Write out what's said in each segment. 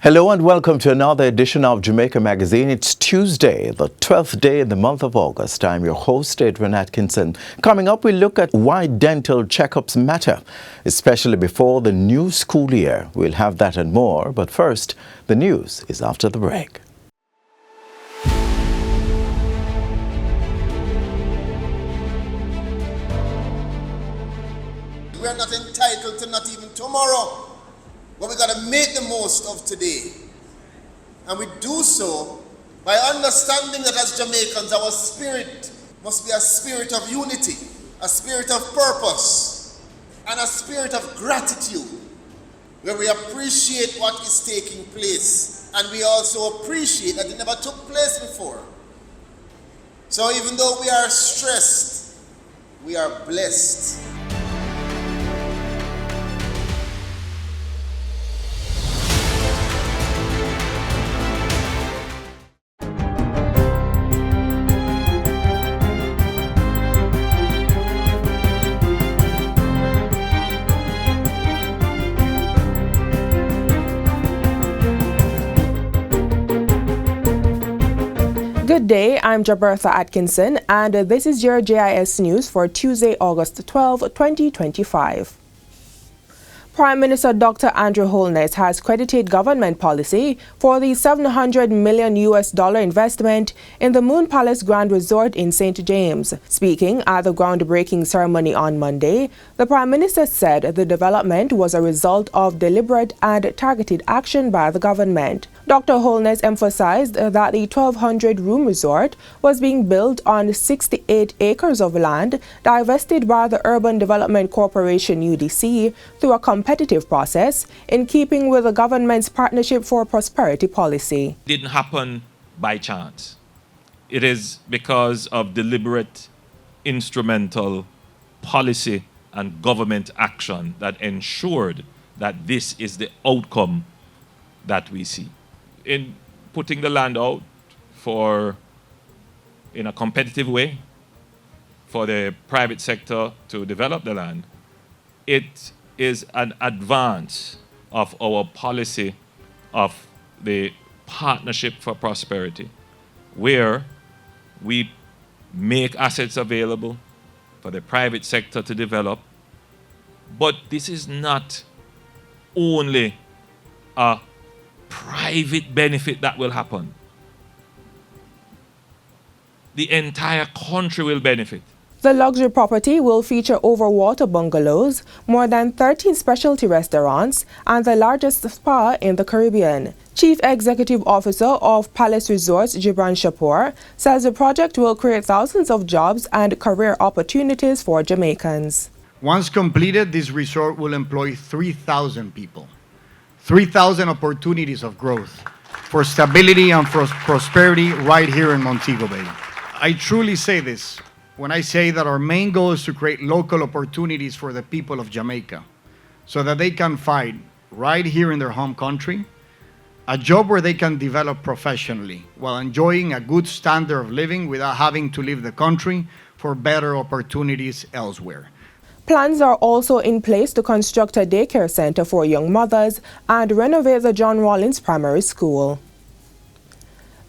Hello and welcome to another edition of Jamaica Magazine. It's Tuesday, the 12th day in the month of August. I'm your host, Adrian Atkinson. Coming up, we look at why dental checkups matter, especially before the new school year. We'll have that and more, but first, the news is after the break. We are not entitled to not even tomorrow. But we got to make the most of today. And we do so by understanding that as Jamaicans, our spirit must be a spirit of unity, a spirit of purpose, and a spirit of gratitude, where we appreciate what is taking place, and we also appreciate that it never took place before. So even though we are stressed, we are blessed. Good day, I'm Jabertha Atkinson, and this is your JIS News for Tuesday, August 12, 2025. Prime Minister Dr. Andrew Holness has credited government policy for the $700 million investment in the Moon Palace Grand Resort in St. James. Speaking at the groundbreaking ceremony on Monday, the Prime Minister said the development was a result of deliberate and targeted action by the government. Dr. Holness emphasized that the 1,200-room resort was being built on 68 acres of land divested by the Urban Development Corporation UDC through a competitive process in keeping with the government's Partnership for Prosperity policy. It didn't happen by chance. It is because of deliberate, instrumental policy and government action that ensured that this is the outcome that we see. In putting the land out in a competitive way for the private sector to develop the land, it is an advance of our policy of the Partnership for Prosperity, where we make assets available for the private sector to develop. But this is not only a private benefit that will happen. The entire country will benefit. The luxury property will feature overwater bungalows, more than 13 specialty restaurants, and the largest spa in the Caribbean. Chief Executive Officer of Palace Resorts, Gibran Shapoor, says the project will create thousands of jobs and career opportunities for Jamaicans. Once completed, this resort will employ 3,000 people. 3,000 opportunities of growth for stability and for prosperity right here in Montego Bay. I truly say this when I say that our main goal is to create local opportunities for the people of Jamaica so that they can find right here in their home country a job where they can develop professionally while enjoying a good standard of living without having to leave the country for better opportunities elsewhere. Plans are also in place to construct a daycare center for young mothers and renovate the John Rawlins Primary School.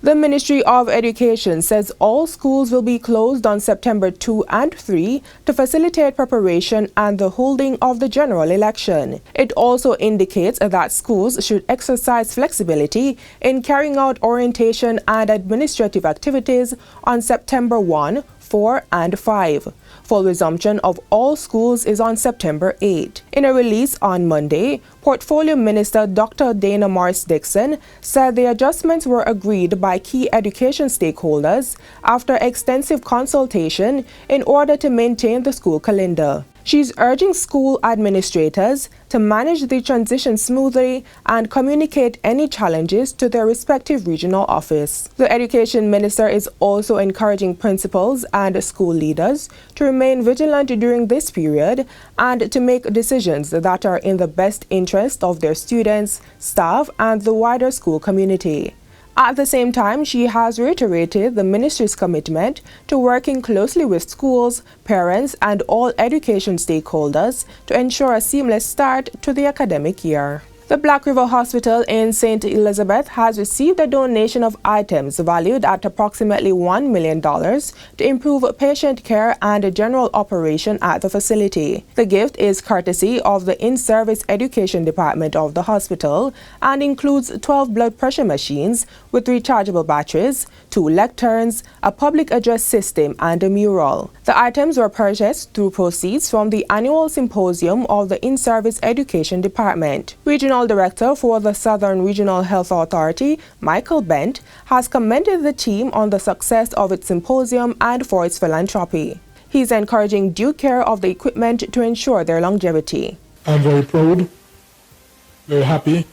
The Ministry of Education says all schools will be closed on September 2 and 3 to facilitate preparation and the holding of the general election. It also indicates that schools should exercise flexibility in carrying out orientation and administrative activities on September 1, 4, and 5. Full resumption of all schools is on September 8. In a release on Monday, Portfolio Minister Dr. Dana Morris-Dixon said the adjustments were agreed by key education stakeholders after extensive consultation in order to maintain the school calendar. She's urging school administrators to manage the transition smoothly and communicate any challenges to their respective regional office. The Education Minister is also encouraging principals and school leaders to remain vigilant during this period and to make decisions that are in the best interest of their students, staff, and the wider school community. At the same time, she has reiterated the ministry's commitment to working closely with schools, parents, and all education stakeholders to ensure a seamless start to the academic year. The Black River Hospital in St. Elizabeth has received a donation of items valued at approximately $1 million to improve patient care and general operation at the facility. The gift is courtesy of the In-Service Education Department of the hospital and includes 12 blood pressure machines with rechargeable batteries, 2 lecterns, a public address system, and a mural. The items were purchased through proceeds from the annual symposium of the In-Service Education Department. Regional Director for the Southern Regional Health Authority, Michael Bent, has commended the team on the success of its symposium and for its philanthropy. He is encouraging due care of the equipment to ensure their longevity. I'm very proud, very happy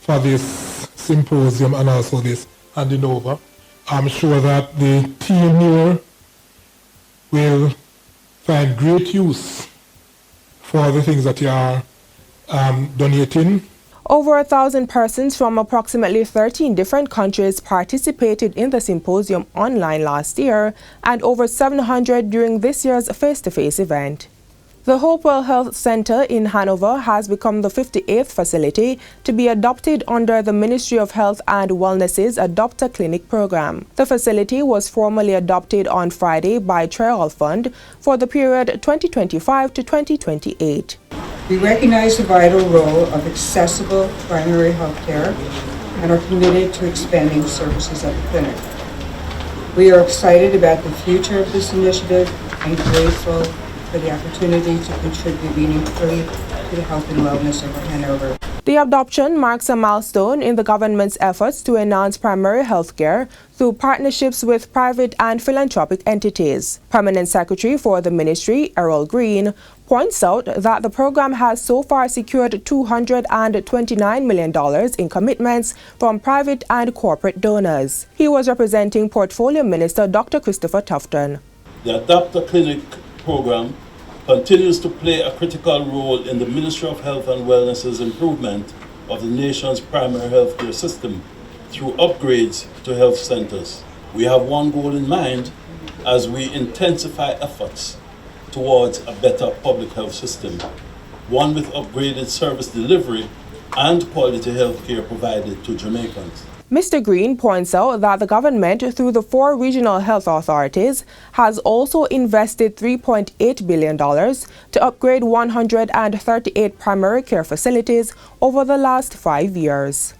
for this symposium and also this handing over. I'm sure that the team here will find great use for the things that you are donating. Over 1,000 persons from approximately 13 different countries participated in the symposium online last year and over 700 during this year's face-to-face event. The Hopewell Health Center in Hanover has become the 58th facility to be adopted under the Ministry of Health and Wellness's Adopt a Clinic program. The facility was formally adopted on Friday by Trial Fund for the period 2025 to 2028. We recognize the vital role of accessible primary health care and are committed to expanding services at the clinic. We are excited about the future of this initiative and grateful for the opportunity to contribute meaningfully to the health and wellness of Hanover. The adoption marks a milestone in the government's efforts to enhance primary health care through partnerships with private and philanthropic entities. Permanent Secretary for the Ministry, Errol Green, points out that the program has so far secured $229 million in commitments from private and corporate donors. He was representing Portfolio Minister Dr. Christopher Tufton. The Adopt a Clinic program continues to play a critical role in the Ministry of Health and Wellness's improvement of the nation's primary health care system through upgrades to health centers. We have one goal in mind as we intensify efforts towards a better public health system, one with upgraded service delivery and quality health care provided to Jamaicans. Mr. Green points out that the government, through the 4 regional health authorities, has also invested $3.8 billion to upgrade 138 primary care facilities over the last 5 years.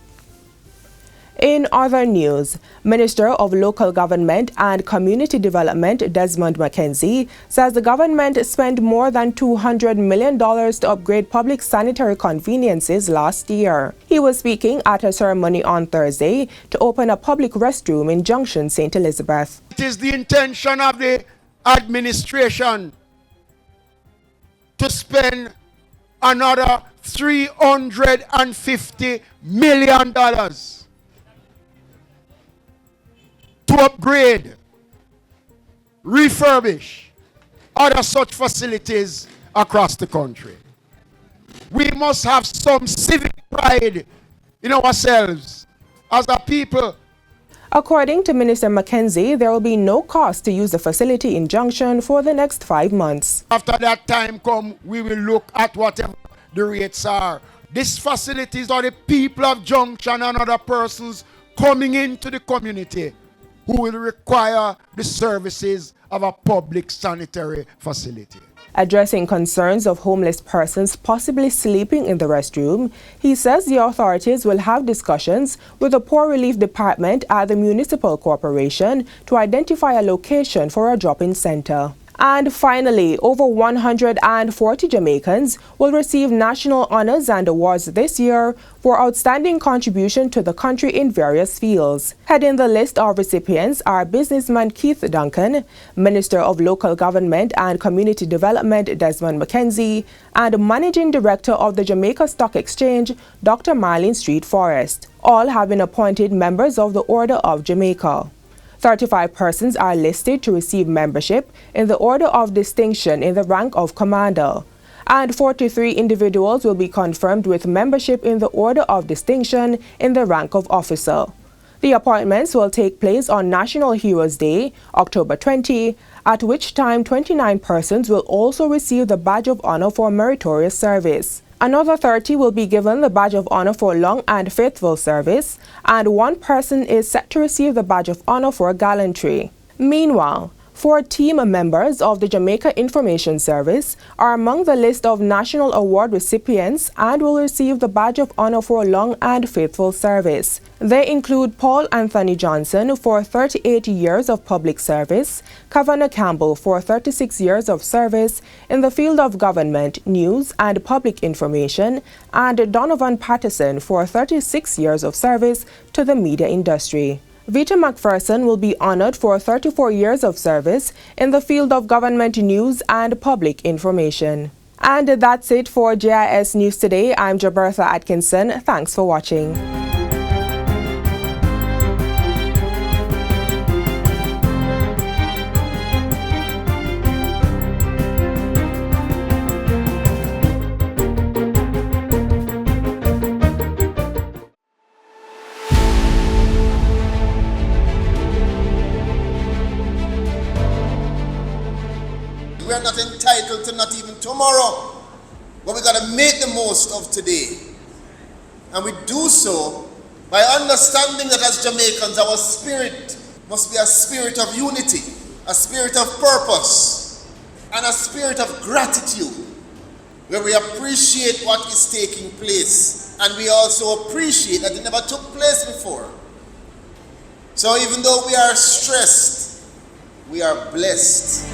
In other news, Minister of Local Government and Community Development Desmond McKenzie says the government spent more than $200 million to upgrade public sanitary conveniences last year. He was speaking at a ceremony on Thursday to open a public restroom in Junction, St. Elizabeth. It is the intention of the administration to spend another $350 million to upgrade, refurbish other such facilities across the country. We must have some civic pride in ourselves as a people. According to Minister McKenzie, there will be no cost to use the facility in Junction for the next 5 months. After that time come, we will look at whatever the rates are. These facilities are the people of Junction and other persons coming into the community who will require the services of a public sanitary facility. Addressing concerns of homeless persons possibly sleeping in the restroom, he says the authorities will have discussions with the Poor Relief Department at the Municipal Corporation to identify a location for a drop-in center. And finally, over 140 Jamaicans will receive national honors and awards this year for outstanding contribution to the country in various fields. Heading the list of recipients are businessman Keith Duncan, Minister of Local Government and Community Development Desmond McKenzie, and Managing Director of the Jamaica Stock Exchange, Dr. Marlene Street Forrest. All have been appointed members of the Order of Jamaica. 35 persons are listed to receive membership in the Order of Distinction in the rank of Commander, and 43 individuals will be confirmed with membership in the Order of Distinction in the rank of Officer. The appointments will take place on National Heroes Day, October 20, at which time 29 persons will also receive the Badge of Honor for Meritorious Service. Another 30 will be given the Badge of Honor for long and faithful service, and one person is set to receive the Badge of Honor for gallantry. Meanwhile, 4 team members of the Jamaica Information Service are among the list of National Award recipients and will receive the Badge of Honor for long and faithful service. They include Paul Anthony Johnson for 38 years of public service, Kavanagh Campbell for 36 years of service in the field of government, news and public information, and Donovan Patterson for 36 years of service to the media industry. Vita McPherson will be honored for 34 years of service in the field of government news and public information. And that's it for JIS News Today. I'm Jabertha Atkinson. Thanks for watching. We are not entitled to not even tomorrow, but we got to make the most of today. And we do so by understanding that as Jamaicans, our spirit must be a spirit of unity, a spirit of purpose, and a spirit of gratitude, where we appreciate what is taking place, and we also appreciate that it never took place before. So even though we are stressed, we are blessed.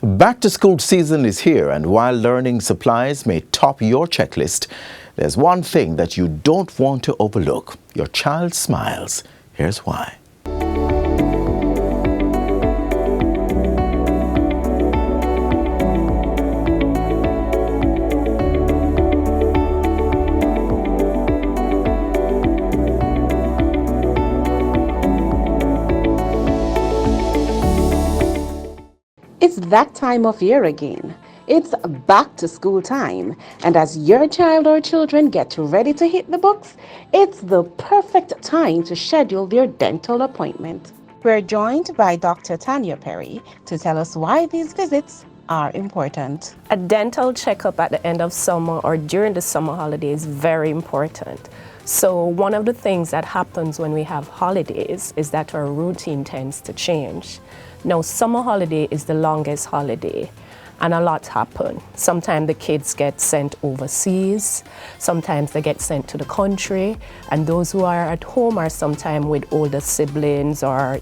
Back to school season is here, and while learning supplies may top your checklist, there's one thing that you don't want to overlook: your child's smiles. Here's why. It's that time of year again. It's back to school time, and as your child or children get ready to hit the books, it's the perfect time to schedule their dental appointment. We're joined by Dr. Tanya Perry to tell us why these visits are important. A dental checkup at the end of summer or during the summer holiday is very important. So one of the things that happens when we have holidays is that our routine tends to change. Now, summer holiday is the longest holiday, and a lot happen. Sometimes the kids get sent overseas, sometimes they get sent to the country, and those who are at home are sometimes with older siblings or,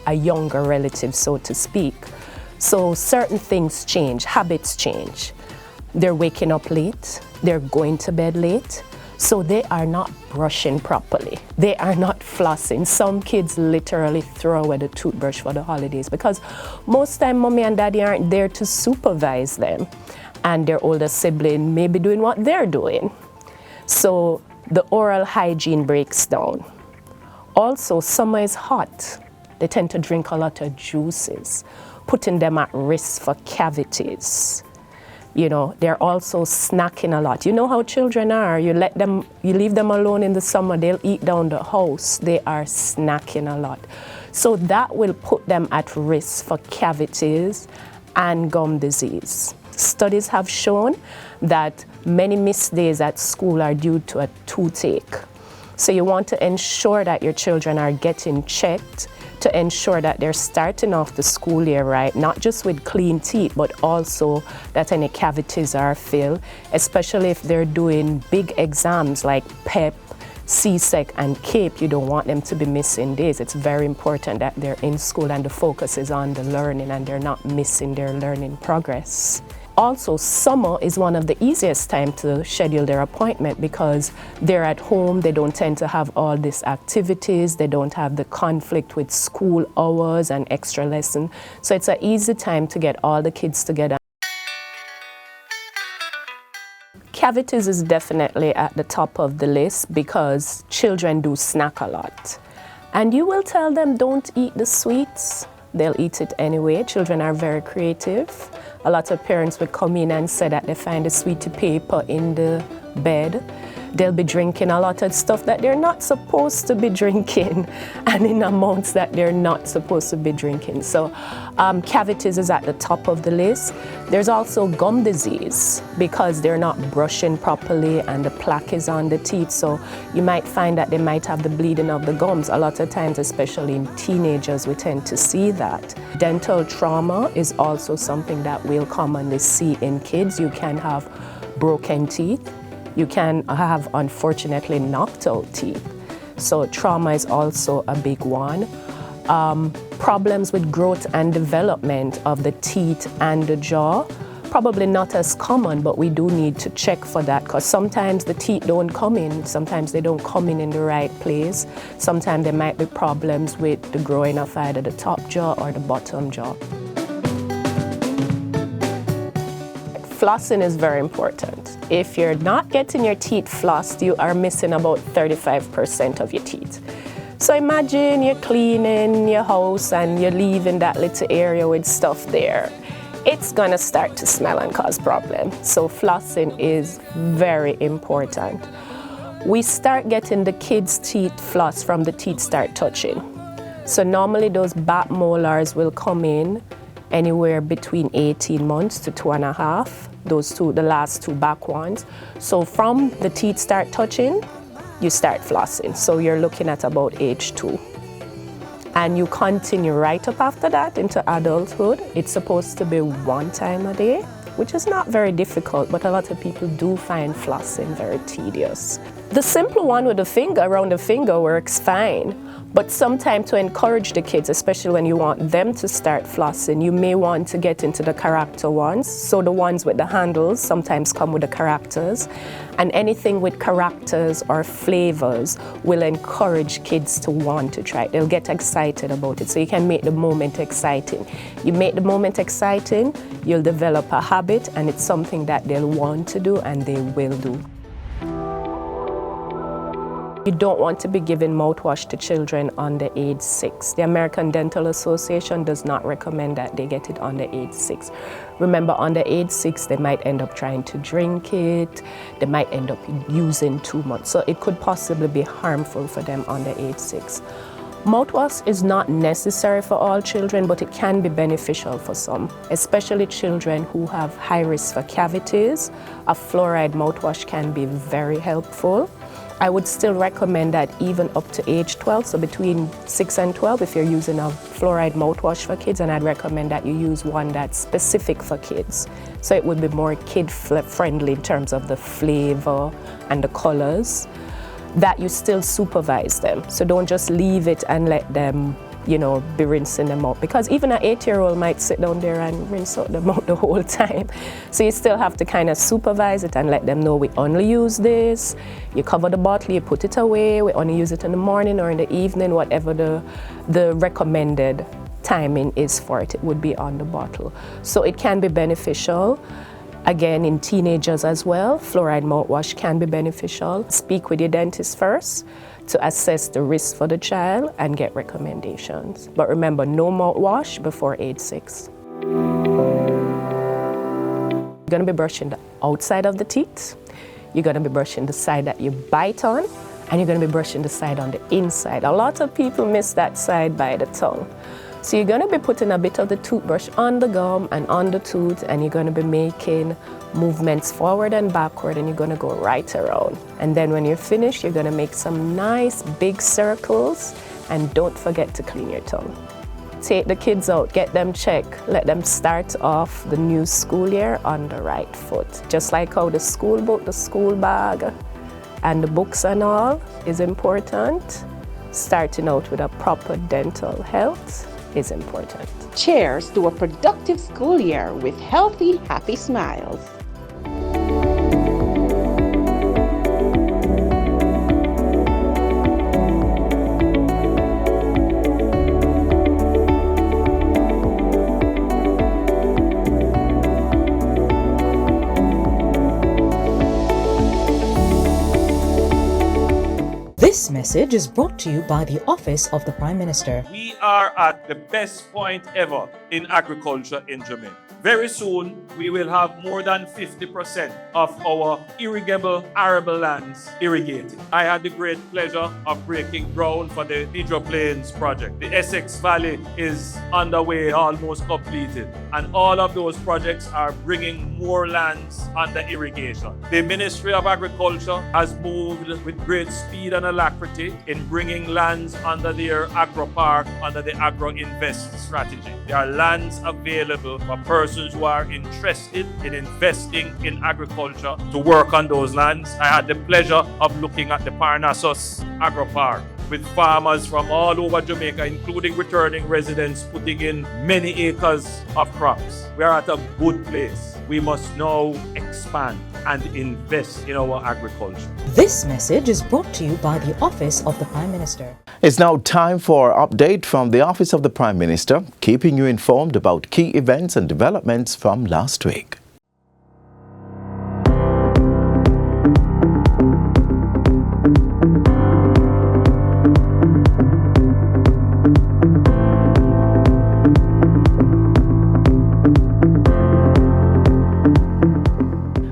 a younger relative, so to speak. So certain things change, habits change. They're waking up late, they're going to bed late, so they are not brushing properly. They are not flossing. Some kids literally throw away the toothbrush for the holidays because most time mommy and daddy aren't there to supervise them, and their older sibling may be doing what they're doing. So the oral hygiene breaks down. Also, summer is hot. They tend to drink a lot of juices, putting them at risk for cavities. They're also snacking a lot. You know how children are. You leave them alone in the summer, they'll eat down the house. They are snacking a lot. So that will put them at risk for cavities and gum disease. Studies have shown that many missed days at school are due to a toothache. So you want to ensure that your children are getting checked to ensure that they're starting off the school year right, not just with clean teeth, but also that any cavities are filled, especially if they're doing big exams like PEP, CSEC, and CAPE. You don't want them to be missing days. It's very important that they're in school and the focus is on the learning and they're not missing their learning progress. Also, summer is one of the easiest time to schedule their appointment because they're at home, they don't tend to have all these activities, they don't have the conflict with school hours and extra lesson. So it's an easy time to get all the kids together. Cavities is definitely at the top of the list because children do snack a lot. And you will tell them don't eat the sweets. They'll eat it anyway. Children are very creative. A lot of parents would come in and say that they find the sweetie paper in the bed. They'll be drinking a lot of stuff that they're not supposed to be drinking and in amounts that they're not supposed to be drinking. So cavities is at the top of the list. There's also gum disease because they're not brushing properly and the plaque is on the teeth. So you might find that they might have the bleeding of the gums. A lot of times, especially in teenagers, we tend to see that. Dental trauma is also something that we'll commonly see in kids. You can have broken teeth. You can have, unfortunately, knocked out teeth. So trauma is also a big one. Problems with growth and development of the teeth and the jaw, probably not as common, but we do need to check for that because sometimes the teeth don't come in, sometimes they don't come in the right place. Sometimes there might be problems with the growing of either the top jaw or the bottom jaw. Flossing is very important. If you're not getting your teeth flossed, you are missing about 35% of your teeth. So imagine you're cleaning your house and you're leaving that little area with stuff there. It's gonna start to smell and cause problems. So flossing is very important. We start getting the kids' teeth flossed from the teeth start touching. So normally those back molars will come in anywhere between 18 months to 2.5. Those two, the last two back ones. So from the teeth start touching, you start flossing. So you're looking at about age 2. And you continue right up after that into adulthood. It's supposed to be 1 time a day, which is not very difficult, but a lot of people do find flossing very tedious. The simple one with the finger, around the finger, works fine. But sometimes to encourage the kids, especially when you want them to start flossing, you may want to get into the character ones. So the ones with the handles sometimes come with the characters. And anything with characters or flavors will encourage kids to want to try it. They'll get excited about it. So you can make the moment exciting. You make the moment exciting, you'll develop a habit, and it's something that they'll want to do and they will do. You don't want to be giving mouthwash to children under age 6. The American Dental Association does not recommend that they get it under age 6. Remember, under age 6, they might end up trying to drink it, they might end up using too much. So it could possibly be harmful for them under age 6. Mouthwash is not necessary for all children, but it can be beneficial for some, especially children who have high risk for cavities. A fluoride mouthwash can be very helpful. I would still recommend that even up to age 12, so between 6 and 12, if you're using a fluoride mouthwash for kids, and I'd recommend that you use one that's specific for kids. So it would be more kid-friendly in terms of the flavor and the colors, that you still supervise them. So don't just leave it and let them, be rinsing them out, because even an 8-year-old might sit down there and rinse out them out the whole time. So you still have to kind of supervise it and let them know we only use this. You cover the bottle, you put it away, we only use it in the morning or in the evening, whatever the recommended timing is for it, it would be on the bottle. So it can be beneficial. Again, in teenagers as well, fluoride mouthwash can be beneficial. Speak with your dentist first to assess the risk for the child and get recommendations. But remember, no mouthwash before age 6. You're gonna be brushing the outside of the teeth, you're gonna be brushing the side that you bite on, and you're gonna be brushing the side on the inside. A lot of people miss that side by the tongue. So you're gonna be putting a bit of the toothbrush on the gum and on the tooth, and you're gonna be making movements forward and backward, and you're gonna go right around. And then when you're finished, you're gonna make some nice big circles, and don't forget to clean your tongue. Take the kids out, get them checked, let them start off the new school year on the right foot. Just like how the school book, the school bag, and the books and all is important, starting out with a proper dental health is important. Cheers to a productive school year with healthy, happy smiles. This message is brought to you by the Office of the Prime Minister. We are at the best point ever in agriculture in Jamaica. Very soon, we will have more than 50% of our irrigable, arable lands irrigated. I had the great pleasure of breaking ground for the Nedra Plains project. The Essex Valley is underway, almost completed. And all of those projects are bringing more lands under irrigation. The Ministry of Agriculture has moved with great speed and alacrity in bringing lands under their agro-park, under the agro-invest strategy. There are lands available for persons who are interested in investing in agriculture to work on those lands. I had the pleasure of looking at the Parnassus Agro Park with farmers from all over Jamaica, including returning residents, putting in many acres of crops. We are at a good place. We must now expand and invest in our agriculture. This message is brought to you by the Office of the Prime Minister. It's now time for an update from the Office of the Prime Minister, keeping you informed about key events and developments from last week.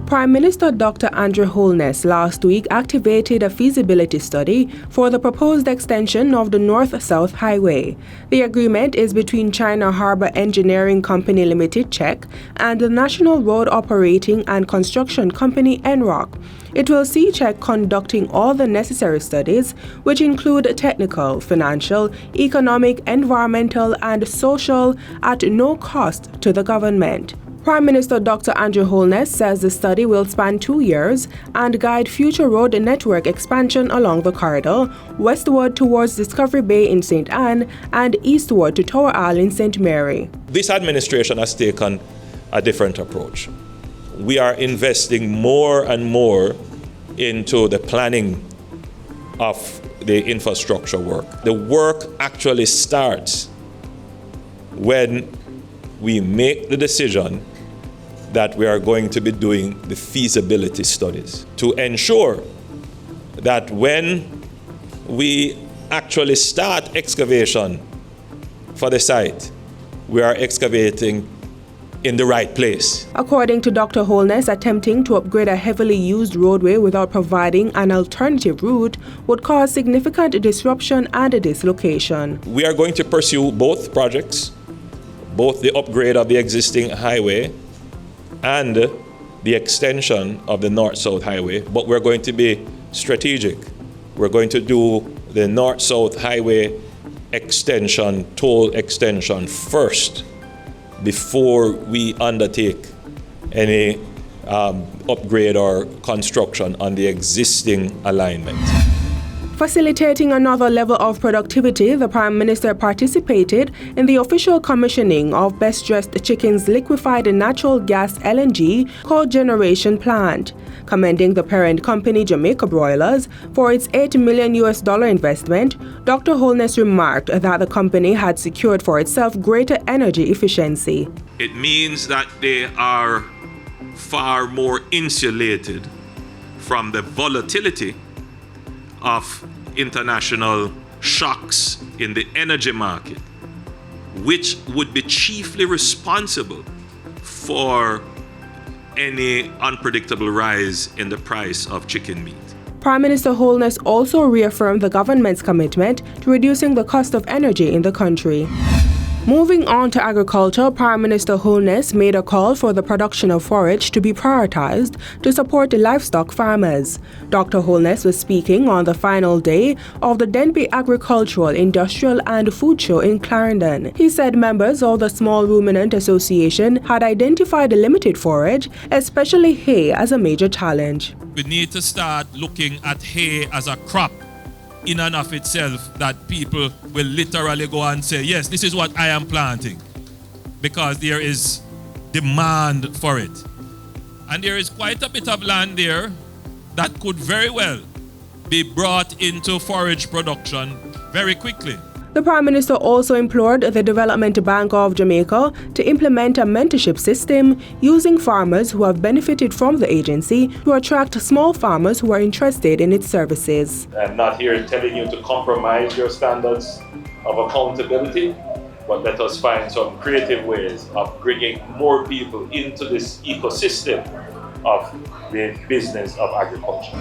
Prime Minister Dr. Andrew Holness last week activated a feasibility study for the proposed extension of the North-South Highway. The agreement is between China Harbour Engineering Company Limited, CHEC, and the National Road Operating and Construction Company, NROC. It will see CHEC conducting all the necessary studies, which include technical, financial, economic, environmental, and social, at no cost to the government. Prime Minister Dr. Andrew Holness says the study will span 2 years and guide future road network expansion along the corridor, westward towards Discovery Bay in St. Anne and eastward to Tower Isle in St. Mary. This administration has taken a different approach. We are investing more and more into the planning of the infrastructure work. The work actually starts when we make the decision that we are going to be doing the feasibility studies to ensure that when we actually start excavation for the site, we are excavating in the right place. According to Dr. Holness, attempting to upgrade a heavily used roadway without providing an alternative route would cause significant disruption and dislocation. We are going to pursue both projects, both the upgrade of the existing highway and the extension of the North-South Highway, but we're going to be strategic. We're going to do the North-South Highway extension, toll extension first before we undertake any upgrade or construction on the existing alignment. Facilitating another level of productivity, the Prime Minister participated in the official commissioning of Best Dressed Chicken's liquefied natural gas LNG cogeneration plant. Commending the parent company Jamaica Broilers for its $8 million investment, Dr. Holness remarked that the company had secured for itself greater energy efficiency. It means that they are far more insulated from the volatility of international shocks in the energy market, which would be chiefly responsible for any unpredictable rise in the price of chicken meat. Prime Minister Holness also reaffirmed the government's commitment to reducing the cost of energy in the country. Moving on to agriculture, Prime Minister Holness made a call for the production of forage to be prioritized to support livestock farmers. Dr. Holness was speaking on the final day of the Denby Agricultural, Industrial and Food Show in Clarendon. He said members of the Small Ruminant Association had identified limited forage, especially hay, as a major challenge. We need to start looking at hay as a crop in and of itself that people will literally go and say, yes, this is what I am planting, because there is demand for it. And there is quite a bit of land there that could very well be brought into forage production very quickly. The Prime Minister also implored the Development Bank of Jamaica to implement a mentorship system using farmers who have benefited from the agency to attract small farmers who are interested in its services. I'm not here telling you to compromise your standards of accountability, but let us find some creative ways of bringing more people into this ecosystem of the business of agriculture.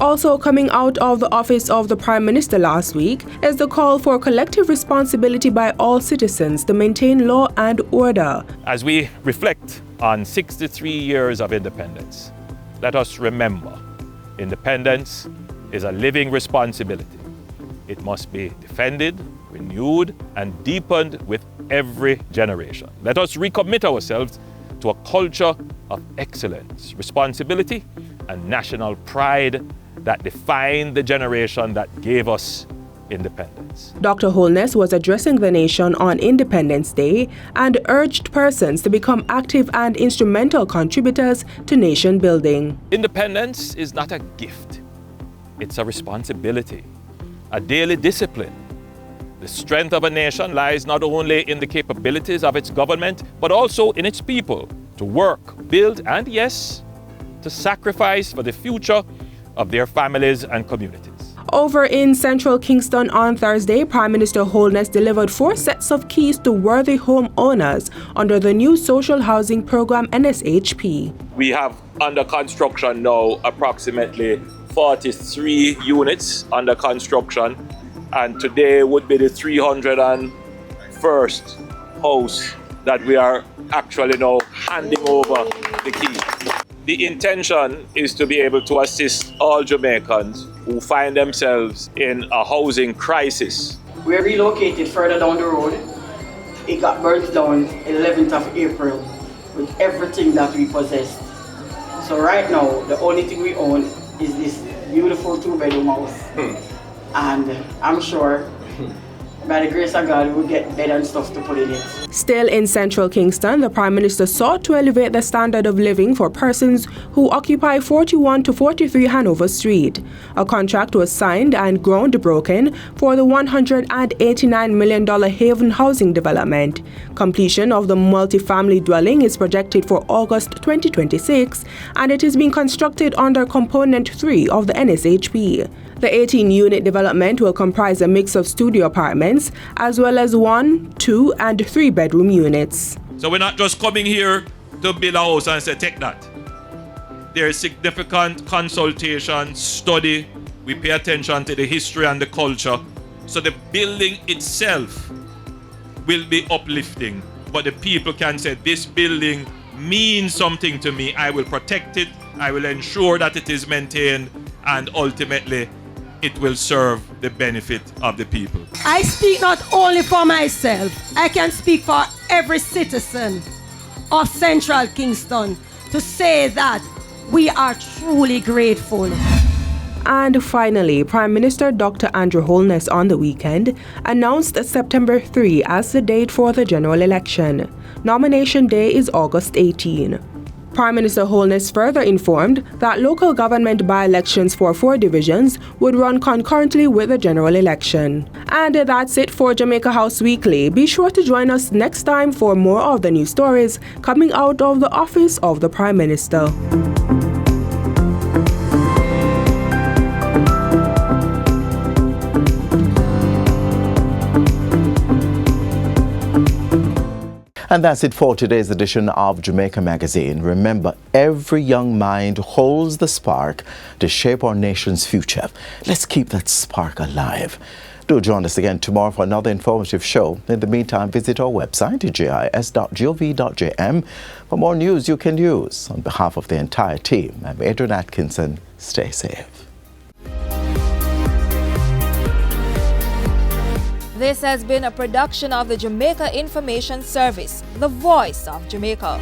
Also coming out of the office of the Prime Minister last week is the call for collective responsibility by all citizens to maintain law and order. As we reflect on 63 years of independence, let us remember, independence is a living responsibility. It must be defended, renewed, and deepened with every generation. Let us recommit ourselves to a culture of excellence, responsibility, and national pride that defined the generation that gave us independence. Dr. Holness was addressing the nation on Independence Day and urged persons to become active and instrumental contributors to nation building. Independence is not a gift. It's a responsibility, a daily discipline. The strength of a nation lies not only in the capabilities of its government, but also in its people to work, build, and yes, to sacrifice for the future of their families and communities. Over in central Kingston on Thursday, Prime Minister Holness delivered 4 sets of keys to worthy homeowners under the new social housing program NSHP. We have under construction now approximately 43 units under construction, and today would be the 301st house that we are actually now handing over the key. The intention is to be able to assist all Jamaicans who find themselves in a housing crisis. We're relocated further down the road. It got burnt down 11th of April with everything that we possessed. So right now, the only thing we own is this beautiful 2-bedroom house. And I'm sure by the grace of God, we'll get bed and stuff to put in it. Still in central Kingston, the Prime Minister sought to elevate the standard of living for persons who occupy 41 to 43 Hanover Street. A contract was signed and groundbroken for the $189 million Haven housing development. Completion of the multi-family dwelling is projected for August 2026, and it is being constructed under Component 3 of the NSHP. The 18-unit development will comprise a mix of studio apartments as well as 1, 2, and 3-bedroom units. So we're not just coming here to build a house and say, take that. There is significant consultation, study. We pay attention to the history and the culture. So the building itself will be uplifting, but the people can say, this building means something to me. I will protect it. I will ensure that it is maintained, and ultimately, it will serve the benefit of the people. I speak not only for myself, I can speak for every citizen of Central Kingston to say that we are truly grateful. And finally, Prime Minister Dr. Andrew Holness on the weekend announced September 3 as the date for the general election. Nomination day is August 18. Prime Minister Holness further informed that local government by-elections for 4 divisions would run concurrently with the general election. And that's it for Jamaica House Weekly. Be sure to join us next time for more of the news stories coming out of the office of the Prime Minister. And that's it for today's edition of Jamaica Magazine. Remember, every young mind holds the spark to shape our nation's future. Let's keep that spark alive. Do join us again tomorrow for another informative show. In the meantime, visit our website at jis.gov.jm for more news you can use. On behalf of the entire team, I'm Adrian Atkinson. Stay safe. This has been a production of the Jamaica Information Service, the voice of Jamaica.